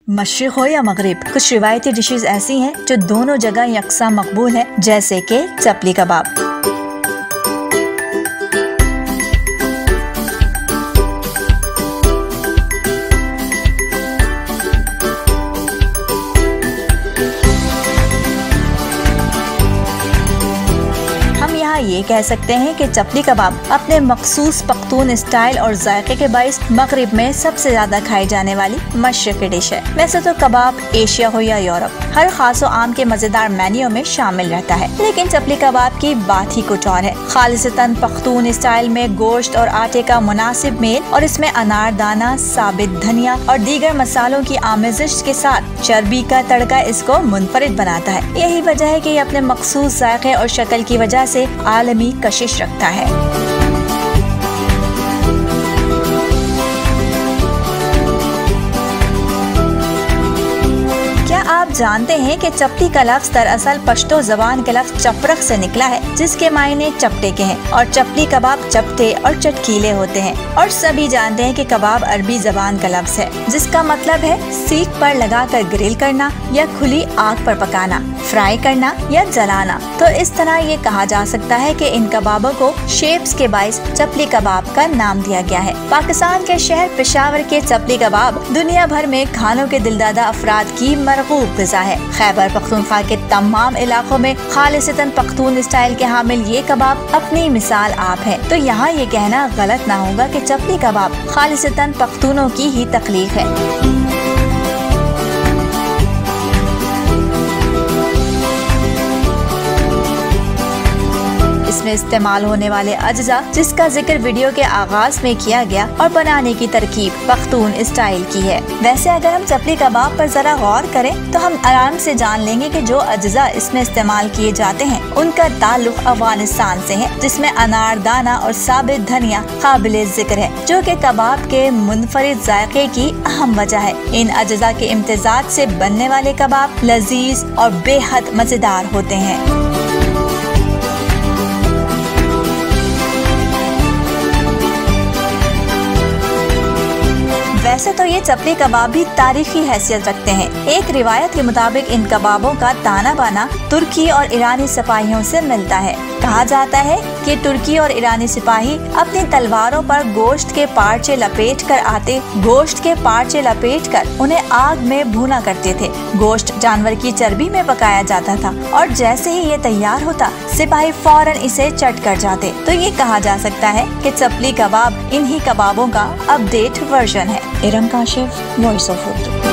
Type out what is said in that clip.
मशरिक़ हो या मगरिब, कुछ रिवायती डिशेज ऐसी हैं जो दोनों जगह यकसा मकबूल है, जैसे कि चपली कबाब। ये कह सकते हैं कि चपली कबाब अपने मखसूस पख्तून स्टाइल और जायके के बाइस मगरिब में सबसे ज्यादा खाई जाने वाली मशरिक़ी डिश है। वैसे तो कबाब एशिया हो या यूरोप, हर खास और आम के मजेदार मेन्यू में शामिल रहता है, लेकिन चपली कबाब की बात ही कुछ और है। खालिसतन पख्तून स्टाइल में गोश्त और आटे का मुनासिब मेल और इसमें अनारदाना, साबित धनिया और दीगर मसालों की आमेज़िश के साथ चर्बी का तड़का इसको मुनफरिद बनाता है। यही वजह है कि ये अपने मखसूस जायके और शक्ल की वजह से आलमी कशिश रखता है। आप जानते हैं कि चपटी का लफ्ज़ दरअसल पश्तो ज़बान के लफ्ज़ चपरक से निकला है, जिसके मायने चपटे के हैं, और चपली कबाब चपटे और चटकीले होते हैं। और सभी जानते हैं कि कबाब अरबी ज़बान का लफ्ज़ है, जिसका मतलब है सीख पर लगाकर ग्रिल करना या खुली आग पर पकाना, फ्राई करना या जलाना। तो इस तरह ये कहा जा सकता है कि इन कबाबों को शेप्स के बाइस चपली कबाब का नाम दिया गया है। पाकिस्तान के शहर पेशावर के चपली कबाब दुनिया भर में खानों के दिलदादा अफराद की मरगूब ग़िज़ा है। खैबर पख्तूनख्वा के तमाम इलाकों में खालिसतन पख्तून स्टाइल के हामिल ये कबाब अपनी मिसाल आप है। तो यहाँ ये कहना गलत ना होगा कि चपली कबाब खालिसतन पख्तूनों की ही तख्लीक है। इसमें इस्तेमाल होने वाले अज्जा जिसका जिक्र वीडियो के आगाज में किया गया और बनाने की तरकीब पख्तून स्टाइल की है। वैसे अगर हम चपली कबाब पर जरा गौर करें तो हम आराम से जान लेंगे कि जो अज्जा इसमें इस्तेमाल किए जाते हैं उनका ताल्लुक अफगानिस्तान से है, जिसमें अनारदाना और साबित धनिया काबिल जिक्र है, जो कि कबाब के मुनफरिद जायके की अहम वजह है। इन अज्जा के इम्तिजाज से बनने वाले कबाब लजीज और बेहद मजेदार होते हैं। वैसे तो ये चपली कबाब भी तारीखी हैसियत रखते हैं। एक रिवायत के मुताबिक इन कबाबों का ताना बाना तुर्की और ईरानी सिपाहियों से मिलता है। कहा जाता है कि तुर्की और ईरानी सिपाही अपनी तलवारों पर गोश्त के पार्चे लपेट कर उन्हें आग में भूना करते थे। गोश्त जानवर की चर्बी में पकाया जाता था और जैसे ही ये तैयार होता सिपाही फौरन इसे चट कर जाते। तो ये कहा जा सकता है कि चपली कबाब इन्हीं कबाबों का अपडेट वर्जन है। Iram Kashif, voice of Urdu.